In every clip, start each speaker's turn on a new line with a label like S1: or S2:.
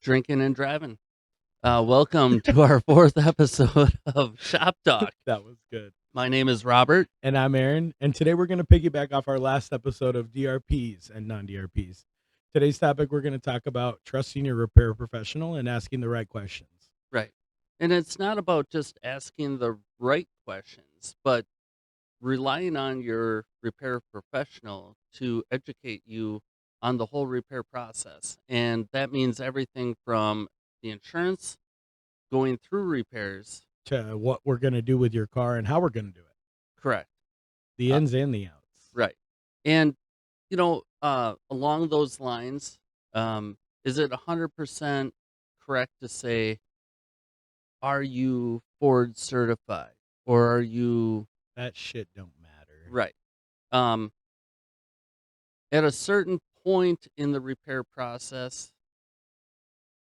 S1: drinking and driving. Welcome to our fourth episode of Shop Talk.
S2: That was good.
S1: My name is Robert.
S2: And I'm Aaron. And today we're going to piggyback off our last episode of DRPs and non DRPs. Today's topic, we're going to talk about trusting your repair professional and asking the right questions.
S1: Right. And it's not about just asking the right questions, but relying on your repair professional to educate you on the whole repair process. And that means everything from the insurance, going through repairs.
S2: To what we're going to do with your car and how we're going to do it.
S1: Correct.
S2: The ins and the outs.
S1: Right. And, along those lines, is it 100% correct to say, are you Ford certified or are you
S2: That shit don't matter.
S1: right? Um, at a certain point in the repair process,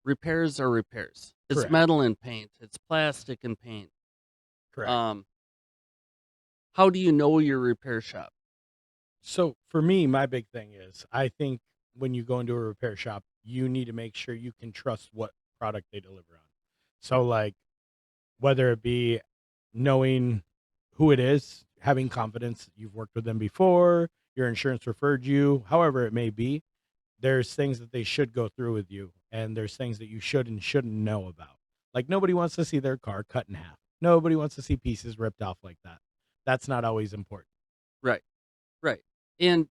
S1: repairs are repairs. It's
S2: Correct.
S1: metal and paint. It's plastic and paint.
S2: Correct.
S1: How do you know your repair shop?
S2: So for me, my big thing is I think when you go into a repair shop, you need to make sure you can trust what product they deliver on. So like whether it be knowing who it is, having confidence that you've worked with them before, your insurance referred you, however it may be, there's things that they should go through with you and there's things that you should and shouldn't know about. Like nobody wants to see their car cut in half. Nobody wants to see pieces ripped off like that. That's not always important.
S1: Right. Right. And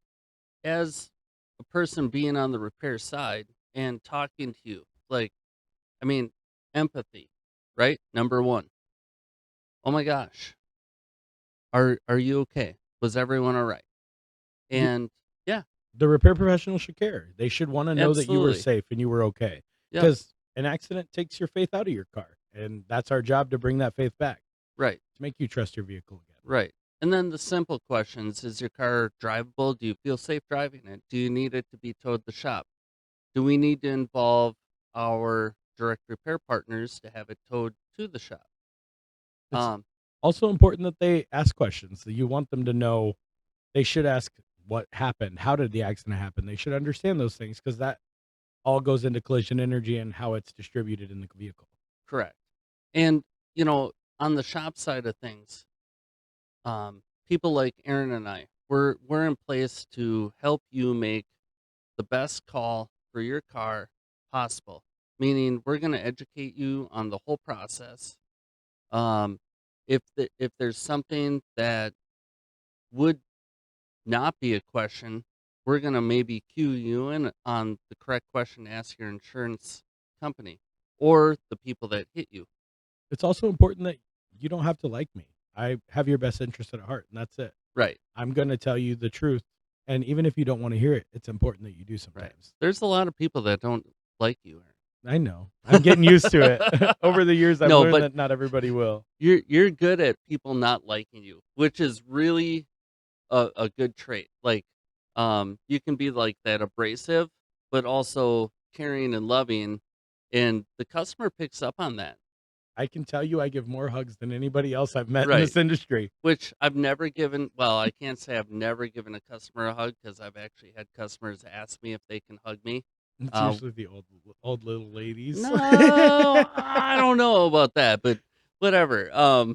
S1: as a person being on the repair side and talking to you, empathy, right? Number one. Oh my gosh. Are you okay? Was everyone all right?
S2: You-
S1: And yeah,
S2: The repair professional should care. They should want to know that you were
S1: absolutely.
S2: safe and you were okay.
S1: Yeah,
S2: Because an accident takes your faith out of your car. And that's our job to bring that faith back,
S1: right,
S2: to make you trust your vehicle again.
S1: right. And then the simple questions, is your car drivable? Do you feel safe driving it? Do you need it to be towed to the shop? Do we need to involve our direct repair partners to have it towed to the shop?
S2: It's
S1: Um,
S2: also important that they ask questions. That you want them to know. They should ask what happened. How did the accident happen? They should understand those things because that all goes into collision energy and how it's distributed in the vehicle.
S1: correct. And, on the shop side of things, people like Aaron and I, we're in place to help you make the best call for your car possible. Meaning, we're going to educate you on the whole process. If there's something that would not be a question, we're going to maybe cue you in on the correct question to ask your insurance company or the people that hit you.
S2: It's also important that you don't have to like me. I have your best interest at heart, and that's it.
S1: Right.
S2: I'm going to tell you the truth. And even if you don't want to hear it, it's important that you do
S1: Right.
S2: sometimes.
S1: There's a lot of people that don't like you, Aaron.
S2: I know. I'm getting used to it. Over the years, I've
S1: No,
S2: learned
S1: but
S2: that not everybody will.
S1: you're good at people not liking you, which is really a good trait. You can be like that abrasive, but also caring and loving, and the customer picks up on that.
S2: I can tell you I give more hugs than anybody else I've met in
S1: Right.
S2: this industry.
S1: Which I've never given. Well, I can't say I've never given a customer a hug because I've actually had customers ask me if they can hug me.
S2: It's
S1: Uh,
S2: usually the old little ladies.
S1: no, I don't know about that, but whatever.
S2: At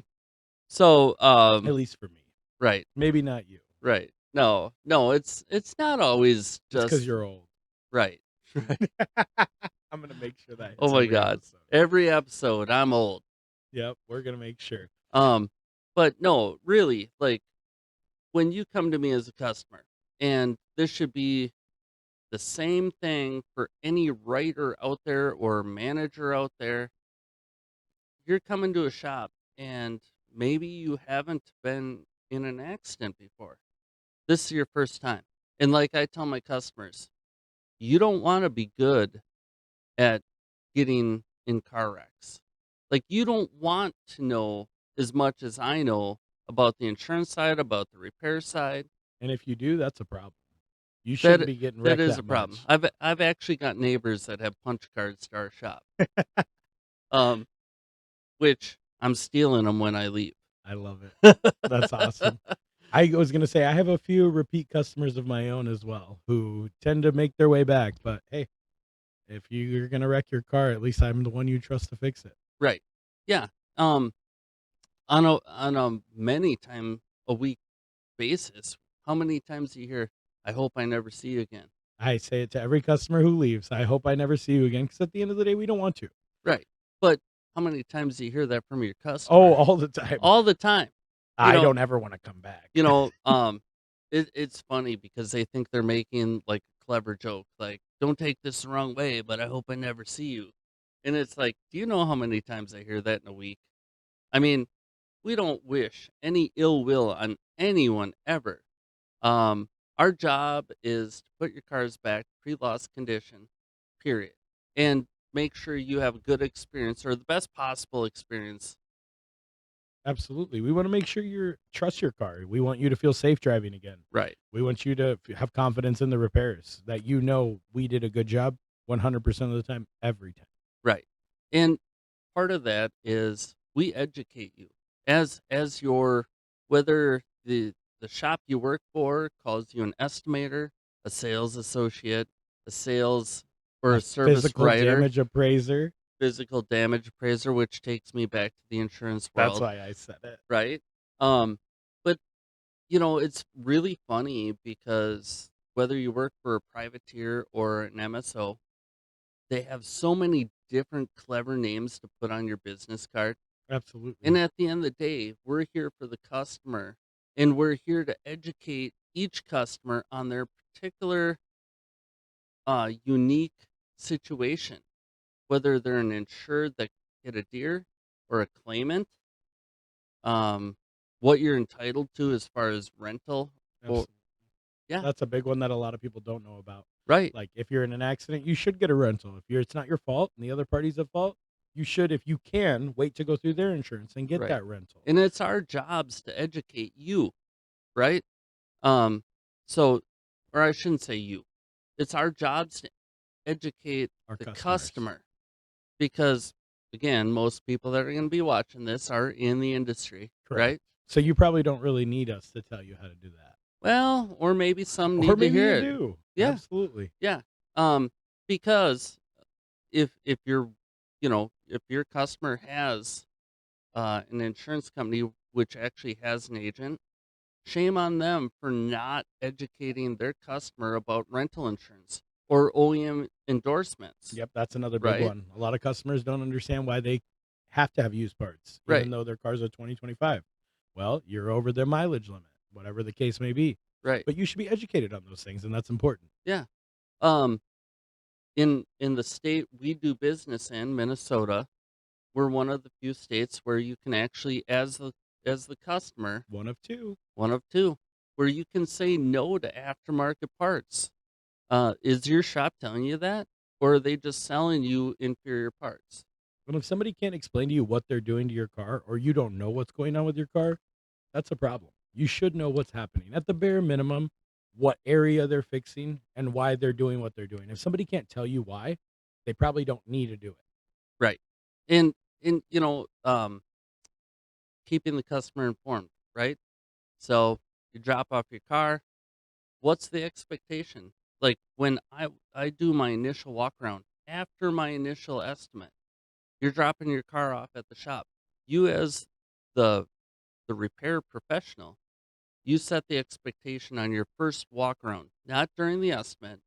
S2: least for me.
S1: Right,
S2: Maybe not you.
S1: right. No, it's not always
S2: Just because
S1: just
S2: you're old.
S1: right.
S2: I'm going to make sure that hits
S1: Oh my
S2: every
S1: God.
S2: episode.
S1: Every episode, I'm old.
S2: Yep, we're going to make sure.
S1: But no, really, like when you come to me as a customer, and this should be the same thing for any writer out there or manager out there. You're coming to a shop and maybe you haven't been in an accident before. This is your first time. And like I tell my customers, you don't want to be good at getting in car wrecks. Like you don't want to know as much as I know about the insurance side, about the repair side.
S2: And if you do, that's a problem. You shouldn't
S1: That
S2: be getting
S1: that
S2: wrecked
S1: is
S2: that
S1: a problem.
S2: much.
S1: I've actually got neighbors that have punch cards to our shop. Um, which I'm stealing them when I leave.
S2: I love it. That's awesome. I was going to say I have a few repeat customers of my own as well who tend to make their way back, but hey, If you're gonna wreck your car, at least I'm the one you trust to fix it.
S1: Right. Yeah. On a many time a week basis, how many times do you hear, "I hope I never see you again"?
S2: I say it to every customer who leaves. I hope I never see you again, because at the end of the day, we don't want to.
S1: Right. But how many times do you hear that from your
S2: Oh,
S1: customer?
S2: all the time.
S1: All the time. You
S2: I
S1: know
S2: don't ever wanna come back.
S1: you know, um, it's funny because they think they're making, like, a clever joke, like, "Don't take this the wrong way, but I hope I never see you." And it's like, do you know how many times I hear that in a week? I mean, we don't wish any ill will on anyone ever. Um, our job is to put your cars back pre-loss condition, period, and make sure you have a good experience or the best possible experience.
S2: Absolutely. We wanna make sure you trust your car. We want you to feel safe driving again.
S1: Right,
S2: We want you to have confidence in the repairs, that we did a good job 100% of the time, every time.
S1: right. And part of that is we educate you as your whether the shop you work for calls you an estimator, a sales associate, a sales or
S2: A
S1: a service
S2: physical
S1: writer,
S2: damage appraiser,
S1: physical damage appraiser, which takes me back to the insurance
S2: that's
S1: world,
S2: why I said it.
S1: right? But it's really funny because whether you work for a privateer or an MSO, they have so many different clever names to put on your business card. And
S2: Absolutely.
S1: at the end of the day, we're here for the customer and we're here to educate each customer on their particular unique situation, whether they're an insured that hit a deer or a claimant, um, what you're entitled to as far as rental or
S2: Absolutely.
S1: yeah,
S2: That's a big one that a lot of people don't know about.
S1: right,
S2: Like, if you're in an accident, you should get a rental. If it's not your fault and the other party's at fault, you should, if you can, wait to go through their insurance and get
S1: right.
S2: that rental.
S1: And it's our jobs to educate you, right? Um, so, or I shouldn't say you. It's our jobs to educate
S2: Our
S1: the
S2: customers.
S1: customer because, again, most people that are going to be watching this are in the industry,
S2: Correct.
S1: right?
S2: So you probably don't really need us to tell you how to do that.
S1: Well, or maybe some
S2: Or
S1: need to
S2: maybe
S1: hear
S2: you
S1: it.
S2: do.
S1: Yeah,
S2: Absolutely.
S1: yeah. Um, because if you're, if your customer has an insurance company which actually has an agent, shame on them for not educating their customer about rental insurance or OEM endorsements,
S2: Yep, that's another big
S1: right?
S2: one. A lot of customers don't understand why they have to have used parts, even
S1: Right,
S2: though their cars are 2025. Well, you're over their mileage limit, whatever the case may be.
S1: right.
S2: But you should be educated on those things, and that's important.
S1: Yeah. Um, in the state we do business in, Minnesota, we're one of the few states where you can actually, as the customer,
S2: One of two.
S1: one of two, where you can say no to aftermarket parts. Is your shop telling you that, or are they just selling you inferior parts?
S2: But if somebody can't explain to you what they're doing to your car, or you don't know what's going on with your car, that's a problem. You should know what's happening. At the bare minimum, what area they're fixing and why they're doing what they're doing. If somebody can't tell you why, they probably don't need to do it.
S1: Right. And keeping the customer informed, right? So you drop off your car. What's the expectation? Like when I do my initial walk around after my initial estimate, you're dropping your car off at the shop. You as the the repair professional, you set the expectation on your first walk around, not during the estimate,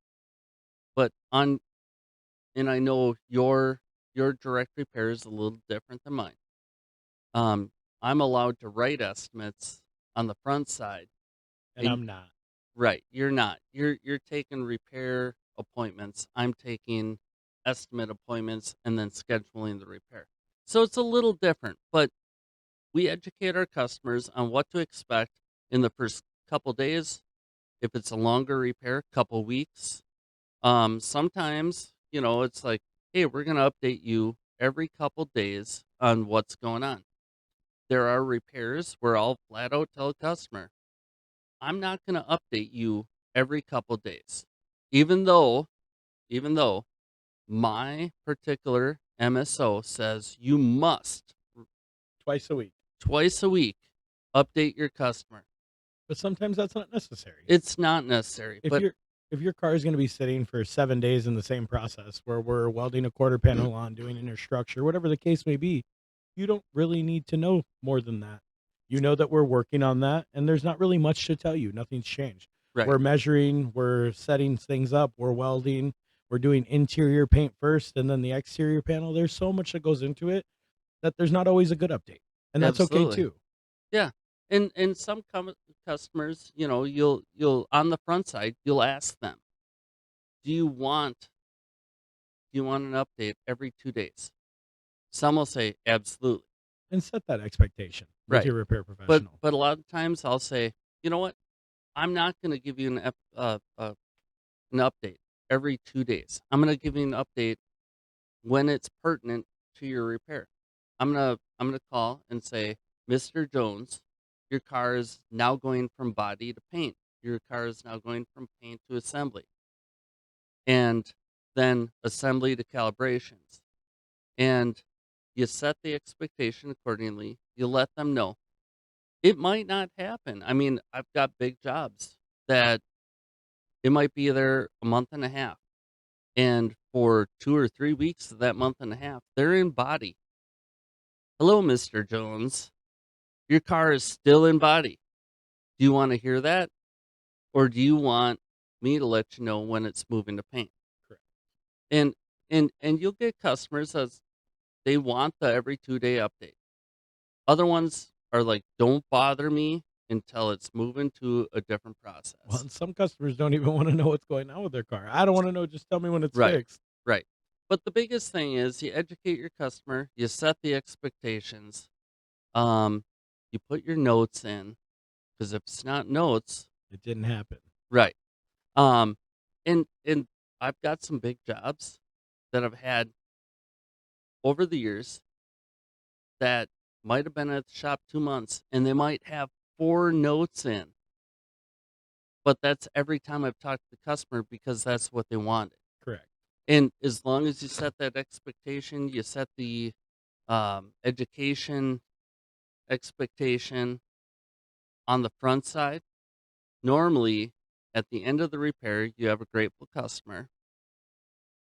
S1: but on and I know your direct repair is a little different than mine. Um, I'm allowed to write estimates on the front side,
S2: And
S1: and
S2: I'm not.
S1: right, you're not. You're taking repair appointments. I'm taking estimate appointments and then scheduling the repair. So it's a little different, but we educate our customers on what to expect in the first couple days. If it's a longer repair, couple weeks. Sometimes, it's like, hey, we're gonna update you every couple days on what's going on. There are repairs where I'll flat out tell a customer, I'm not going to update you every couple days. Even though, even though my particular MSO says you must
S2: Twice a week.
S1: twice a week update your customer.
S2: But sometimes that's not necessary.
S1: It's not necessary,
S2: If
S1: but
S2: you're if your car is going to be sitting for 7 days in the same process where we're welding a quarter panel on, doing inner structure, whatever the case may be, you don't really need to know more than that. You know that we're working on that, and there's not really much to tell you. Nothing's changed.
S1: Right.
S2: We're measuring, we're setting things up, we're welding, we're doing interior paint first, and then the exterior panel. There's so much that goes into it that there's not always a good update, and that's okay
S1: Absolutely.
S2: too.
S1: Yeah. And some customers, you'll on the front side, you'll ask them, "Do you want an update every 2 days?" Some will say, "Absolutely."
S2: And set that expectation with
S1: Right.
S2: your repair
S1: But
S2: professional.
S1: but a lot of times I'll say, "You know what? I'm not gonna give you an update every 2 days. I'm gonna give you an update when it's pertinent to your repair. I'm gonna call and say, "Mr. Jones, your car is now going from body to paint. Your car is now going from paint to assembly, and then assembly to calibrations." And you set the expectation accordingly. You let them know. It might not happen. I mean, I've got big jobs that it might be there a month and a half. And for 2 or 3 weeks of that month and a half, they're in body. "Hello, Mr. Jones. Your car is still in body. Do you wanna hear that? Or do you want me to let you know when it's moving to paint?"
S2: Correct.
S1: And and you'll get customers as they want the every 2-day update. Other ones are like, "Don't bother me until it's moving to a different
S2: Well,
S1: process."
S2: and some customers don't even wanna know what's going on with their car. "I don't wanna know, just tell me when it's
S1: Right,
S2: fixed."
S1: right. But the biggest thing is you educate your customer, you set the expectations, um, you put your notes in, because if it's not notes.
S2: It didn't happen.
S1: Right. Um, and I've got some big jobs that I've had over the years that might have been at the shop 2 months, and they might have 4 notes in, but that's every time I've talked to the customer because that's what they wanted.
S2: Correct.
S1: And as long as you set that expectation, you set the, education expectation on the front side, normally, at the end of the repair, you have a grateful customer.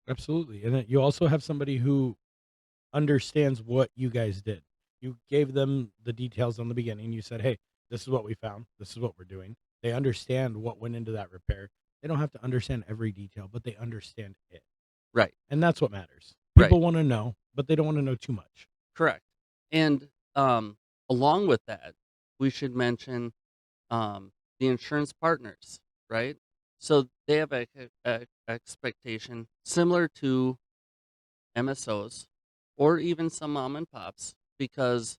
S2: Absolutely, and then you also have somebody who understands what you guys did. You gave them the details on the beginning. You said, "Hey, this is what we found. This is what we're doing." They understand what went into that repair. They don't have to understand every detail, but they understand it,
S1: Right,
S2: and that's what matters.
S1: right.
S2: People wanna know, but they don't wanna know too much.
S1: Correct. And, along with that, we should mention, the insurance partners, right? So they have a expectation similar to MSOs or even some mom and pops because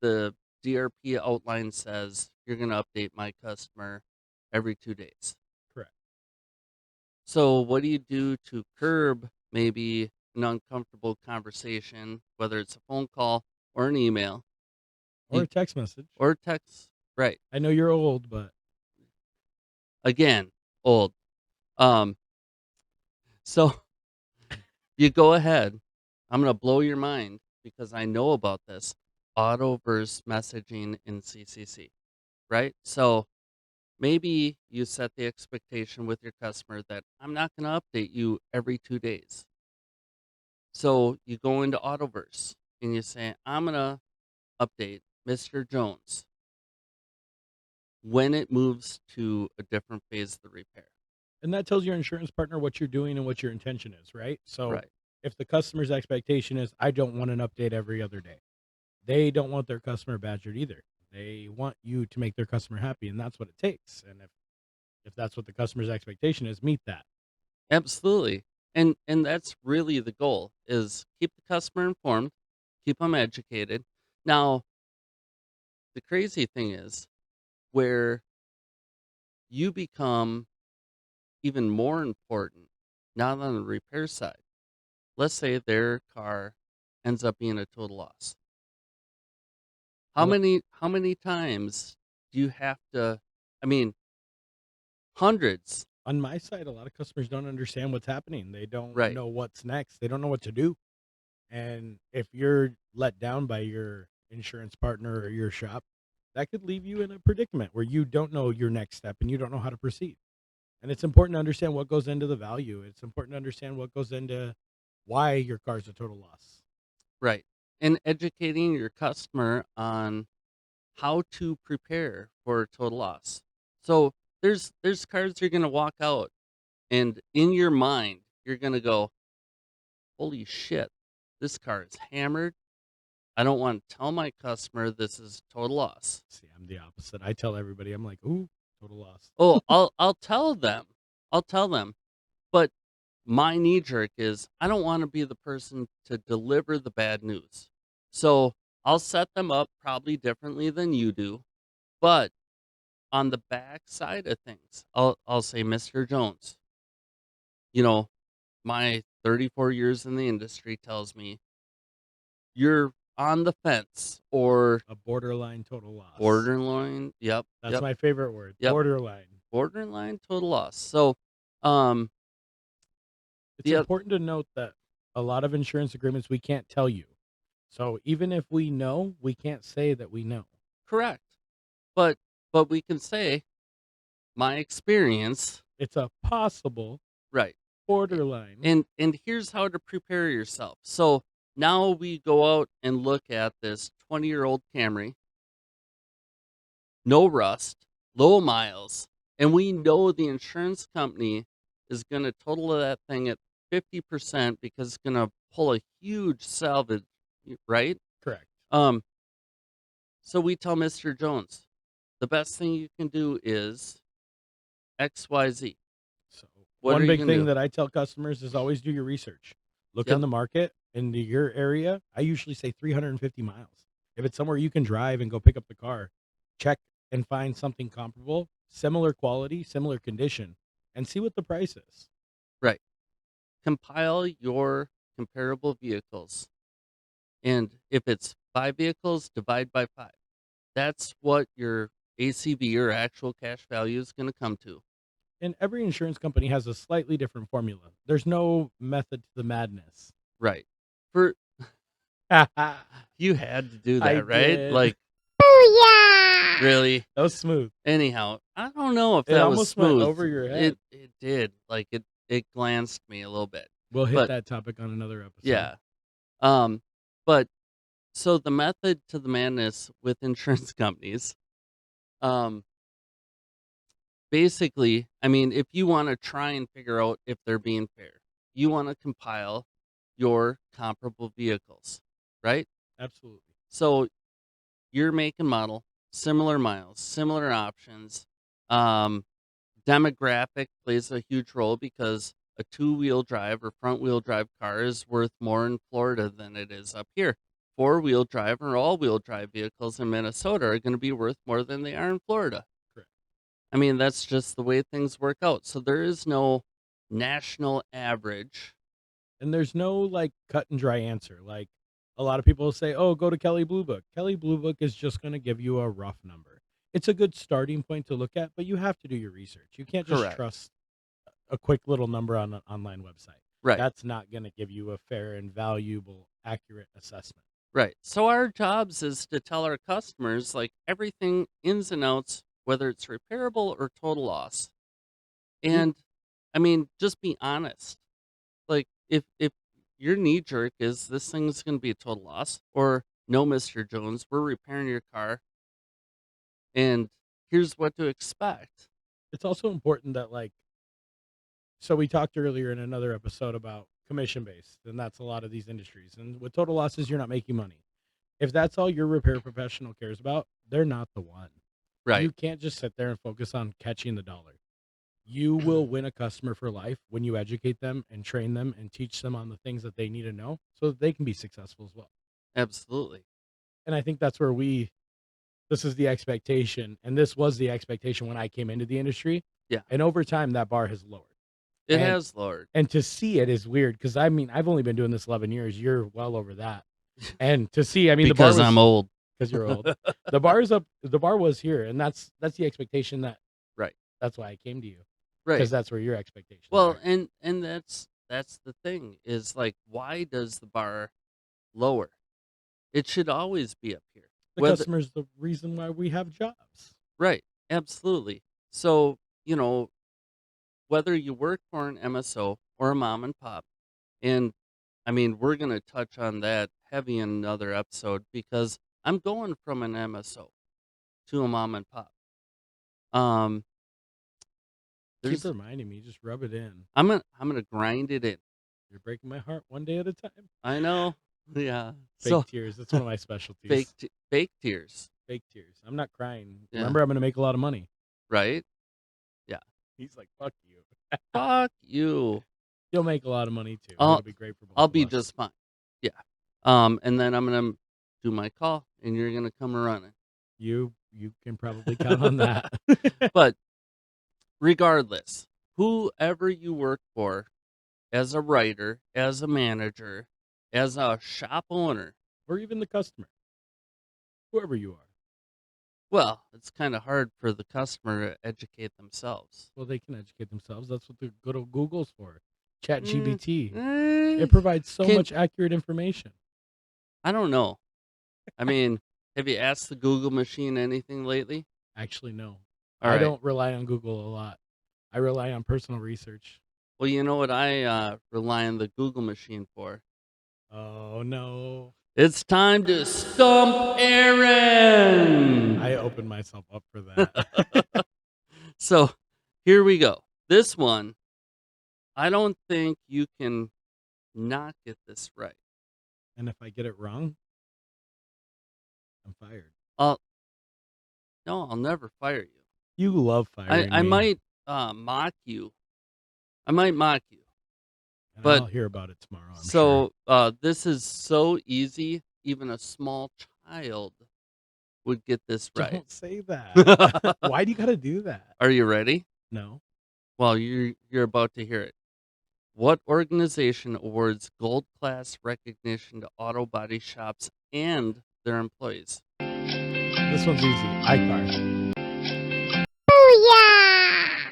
S1: the DRP outline says you're gonna update my customer every 2 days.
S2: Correct.
S1: So what do you do to curb maybe an uncomfortable conversation, whether it's a phone call or an email?
S2: Or
S1: You
S2: a text message.
S1: or text, right.
S2: I know you're old, but
S1: Again, old. Um, so you go ahead. I'm gonna blow your mind because I know about this auto-verse messaging in CCC, right? So maybe you set the expectation with your customer that I'm not gonna update you every 2 days. So you go into Autoverse and you say, "I'm gonna update Mr. Jones when it moves to a different phase of the repair."
S2: and that tells your insurance partner what you're doing and what your intention is, right? So,
S1: Right.
S2: if the customer's expectation is, "I don't want an update every other day," they don't want their customer badgered either. They want you to make their customer happy, and that's what it takes, and if that's what the customer's expectation is, meet that.
S1: Absolutely. And that's really the goal is keep the customer informed, keep them educated. Now, the crazy thing is where you become even more important, not on the repair side. Let's say their car ends up being a total loss.
S2: A lo
S1: How many times do you have to, I mean, hundreds,
S2: On my side, a lot of customers don't understand what's happening. They don't
S1: right?
S2: know what's next. They don't know what to do, and if you're let down by your insurance partner or your shop, that could leave you in a predicament where you don't know your next step and you don't know how to proceed. And it's important to understand what goes into the value. It's important to understand what goes into why your car's a total loss.
S1: Right. And educating your customer on how to prepare for total loss. So there's cars you're gonna walk out, and in your mind you're gonna go, "Holy shit, this car is hammered. I don't want to tell my customer this is total loss."
S2: See, I'm the opposite. I tell everybody, I'm like, ooh, total loss.
S1: Oh, I'll tell them. I'll tell them. But my knee jerk is I don't want to be the person to deliver the bad news. So I'll set them up probably differently than you do. But on the back side of things, I'll say, Mr. Jones, you know, my 34 years in the industry tells me you're on the fence or
S2: A borderline total loss.
S1: borderline. Yep,
S2: That's
S1: yep,
S2: my favorite word,
S1: yep.
S2: borderline.
S1: Borderline total loss. So, um,
S2: It's
S1: the
S2: important to note that a lot of insurance agreements we can't tell you. So even if we know, we can't say that we know.
S1: correct, but we can say my experience,
S2: It's a possible
S1: right? a-
S2: borderline.
S1: And here's how to prepare yourself. So now we go out and look at this 20-year-old Camry, no rust, low miles, and we know the insurance company is going to total that thing at 50% because it's going to pull a huge salvage, right?
S2: Correct.
S1: Um, so we tell Mr. Jones, the best thing you can do is XYZ.
S2: So
S1: What are
S2: one
S1: you
S2: big
S1: going to
S2: thing
S1: do?
S2: that I tell customers is always do your research. Look in
S1: Yep.
S2: the market into your area. I usually say 350 miles. If it's somewhere you can drive and go pick up the car, check and find something comparable, similar quality, similar condition, and see what the price is.
S1: Right. Compile your comparable vehicles. And if it's 5 vehicles, divide by 5. That's what your ACV or actual cash value is going to come to.
S2: And every insurance company has a slightly different formula. There's no method to the madness.
S1: Right. For
S2: I
S1: you had to do that, right?
S2: did.
S1: Like, really?
S2: That was smooth.
S1: Anyhow, I don't know if
S2: It
S1: that was
S2: almost went
S1: smooth.
S2: over your head.
S1: It did. Like it glanced me a little bit.
S2: We'll hit
S1: But
S2: that topic on another episode.
S1: yeah. Um but so the method to the madness with insurance companies, um basically, I mean, if you want to try and figure out if they're being fair, you want to compile your comparable vehicles, right?
S2: Absolutely.
S1: So your make and model, similar miles, similar options. Um, Demographic plays a huge role because a two-wheel drive or front-wheel drive car is worth more in Florida than it is up here. Four-wheel drive or all-wheel drive vehicles in Minnesota are going to be worth more than they are in Florida.
S2: Correct.
S1: I mean, that's just the way things work out. So there is no national average.
S2: And there's no like cut and dry answer. Like a lot of people say, "Oh, go to Kelly Blue Book." Kelly Blue Book is just going to give you a rough number. It's a good starting point to look at, but you have to do your research. You can't just
S1: Correct.
S2: trust a quick little number on an online website.
S1: Right.
S2: That's not going to give you a fair and valuable, accurate assessment.
S1: Right. So our jobs is to tell our customers like everything ins and outs, whether it's repairable or total loss.
S2: You
S1: And I mean, just be honest. Like if your knee jerk is this thing's going to be a total loss, or no, Mr. Jones, we're repairing your car, and here's what to expect.
S2: It's also important that like so we talked earlier in another episode about commission based, and that's a lot of these industries. And with total losses, you're not making money. If that's all your repair professional cares about, they're not the one.
S1: Right.
S2: You can't just sit there and focus on catching the dollar. You will win a customer for life when you educate them and train them and teach them on the things that they need to know so that they can be successful as well.
S1: Absolutely.
S2: And I think that's where this is the expectation. And this was the expectation when I came into the industry.
S1: Yeah.
S2: And over time, that bar has lowered.
S1: It
S2: And
S1: has, Lord.
S2: And to see it is weird because I mean, I've only been doing this 11 years. You're well over that. And to see, I mean,
S1: Because I'm old.
S2: because you're old. The bar is up. The bar was here, and that's the expectation
S1: Right.
S2: that's why I came to you
S1: Right.
S2: because that's where your expectations
S1: Well,
S2: are.
S1: and that's the thing is like why does the bar lower? It should always be up here.
S2: The
S1: Whether
S2: customer's the reason why we have jobs.
S1: right, absolutely. So, you know, whether you work for an MSO or a mom and pop, and I mean, we're going to touch on that heavy in another episode because I'm going from an MSO to a mom and pop. Um,
S2: Keep
S1: there's
S2: reminding me. Just rub it in.
S1: I'm gonna grind it in.
S2: You're breaking my heart one day at a time.
S1: I know. Yeah.
S2: Fake
S1: So
S2: tears. That's one of my specialties.
S1: fake tears,
S2: Fake tears. I'm not crying.
S1: Yeah.
S2: Remember, I'm going to make a lot of money.
S1: right? Yeah.
S2: He's like, fuck you.
S1: Fuck you.
S2: You'll make a lot of money too.
S1: I'll
S2: It'll be great for both
S1: I'll
S2: of
S1: be
S2: us.
S1: just fine. Yeah. And then I'm gonna do my call, and you're gonna come running.
S2: You can probably count on that.
S1: But regardless, whoever you work for, as a writer, as a manager, as a shop owner,
S2: Or even the customer. Whoever you are.
S1: well, it's kind of hard for the customer to educate themselves.
S2: Well, they can educate themselves. That's what the good old Google's for. ChatGPT.
S1: Eh,
S2: It provides so
S1: Can-
S2: much accurate information.
S1: I don't know. I mean, have you asked the Google machine anything lately?
S2: Actually, no.
S1: All
S2: I
S1: right.
S2: don't rely on Google a lot. I rely on personal research.
S1: Well, you know what I rely on the Google machine for?
S2: Oh, no.
S1: It's time to stump Aaron.
S2: I opened myself up for that.
S1: So here we go. This one, I don't think you can not get this right.
S2: And if I get it wrong, I'm fired.
S1: No, I'll never fire you.
S2: You love firing
S1: I
S2: me,
S1: might mock you. I might mock you.
S2: and
S1: but-
S2: I'll hear about it tomorrow, I'm sure.
S1: So this is so easy, even a small child would get this right.
S2: Don't say that. Why do you got to do that?
S1: Are you ready?
S2: No.
S1: Well, you're about to hear it. What organization awards gold class recognition to auto body shops and their employees?
S2: This one's easy. iCar.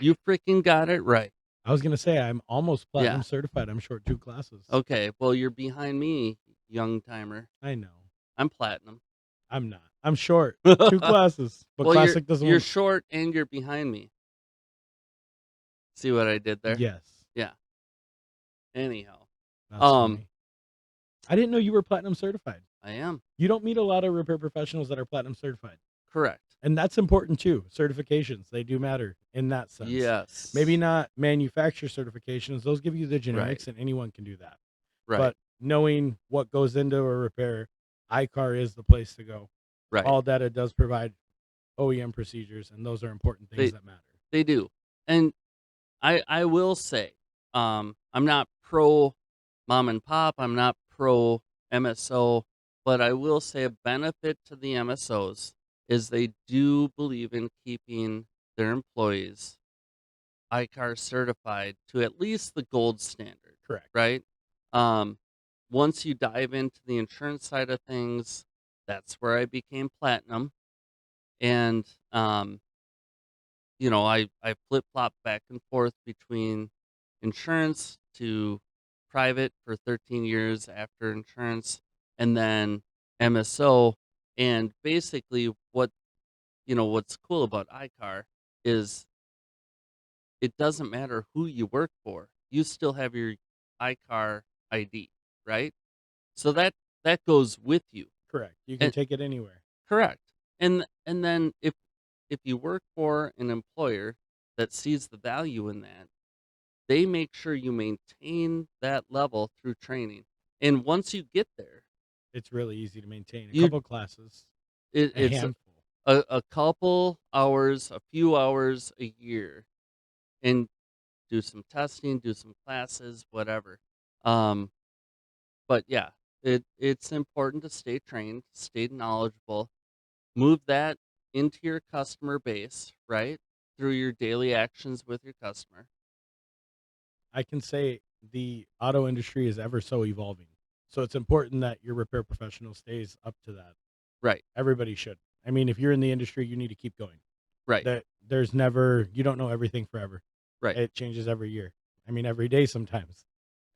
S1: You freaking got it right.
S2: I was going to say I'm almost platinum
S1: Yeah.
S2: certified. I'm short 2 classes.
S1: Okay, well, you're behind me, young timer.
S2: I know.
S1: I'm platinum.
S2: I'm not. I'm short. 2 classes. But
S1: Well,
S2: classic doesn't
S1: you're
S2: want...
S1: short and you're behind me. See what I did there?
S2: Yes.
S1: Anyhow,
S2: That's
S1: Um,
S2: funny. I didn't know you were platinum certified.
S1: I am
S2: You don't meet a lot of repair professionals that are platinum certified.
S1: correct.
S2: And that's important too. Certifications, they do matter in that sense.
S1: Yes.
S2: Maybe not manufacturer certifications. Those give you the generics,
S1: Right.
S2: and anyone can do that.
S1: Right.
S2: But knowing what goes into a repair, iCar is the place to go.
S1: right.
S2: All data does provide OEM procedures, and those are important things that matter.
S1: They do. And I will say, I'm not pro mom and pop, I'm not pro MSO, but I will say a benefit to the MSOs is they do believe in keeping their employees ICAR certified to at least the gold standard,
S2: Correct.
S1: right? Once you dive into the insurance side of things, that's where I became platinum. And I flip flop back and forth between insurance to private for 13 years after insurance, and then MSO. And basically, what's cool about iCar is it doesn't matter who you work for, you still have your iCar ID, right? So that goes with you.
S2: Correct. You can
S1: And-
S2: take it anywhere.
S1: Correct. And then if you work for an employer that sees the value in that, they make sure you maintain that level through training. And once you get there,
S2: It's really easy to maintain. A
S1: You-
S2: couple classes, a
S1: it's
S2: handful.
S1: a couple hours, a few hours a year, and do some testing, do some classes, whatever. But yeah, it's important to stay trained, stay knowledgeable, move that into your customer base, right? Through your daily actions with your customer.
S2: I can say the auto industry is ever so evolving. So it's important that your repair professional stays up to that.
S1: Right,
S2: Everybody should. I mean, if you're in the industry, you need to keep going.
S1: right,
S2: There's never, you don't know everything forever.
S1: right.
S2: It changes every year. I mean, every day sometimes.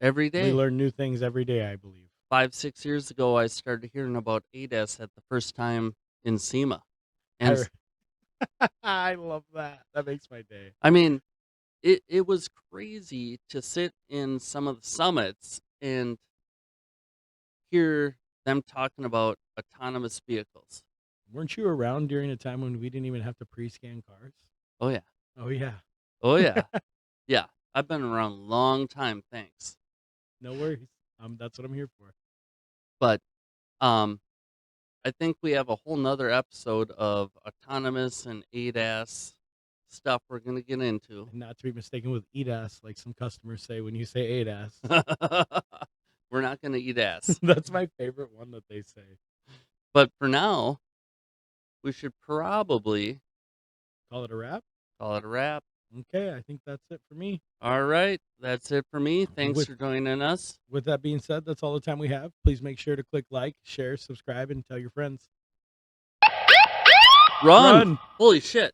S1: Every
S2: We
S1: day.
S2: learn new things every day, I believe.
S1: 5-6 years ago, I started hearing about ADAS at the first time in SEMA.
S2: I
S1: And
S2: re- I love that. That makes my day.
S1: I mean, it was crazy to sit in some of the summits and hear them talking about autonomous vehicles.
S2: Weren't you around during a time when we didn't even have to pre-scan cars?
S1: Oh yeah.
S2: Oh yeah.
S1: Oh yeah. Yeah. I've been around a long time, thanks.
S2: No worries. That's what I'm here for.
S1: But um I think we have a whole nother episode of autonomous and ADAS stuff we're gonna get into.
S2: And not to be mistaken with EDAS, like some customers say when you say ADAS.
S1: We're not gonna eat ass.
S2: That's my favorite one that they say.
S1: But for now, we should probably
S2: Call it a wrap?
S1: call it a wrap.
S2: Okay, I think that's it for me.
S1: All right, that's it for me. Thanks
S2: With
S1: for joining us.
S2: with that being said, that's all the time we have. Please make sure to click like, share, subscribe, and tell your friends.
S1: Run!
S2: Run!
S1: Holy shit.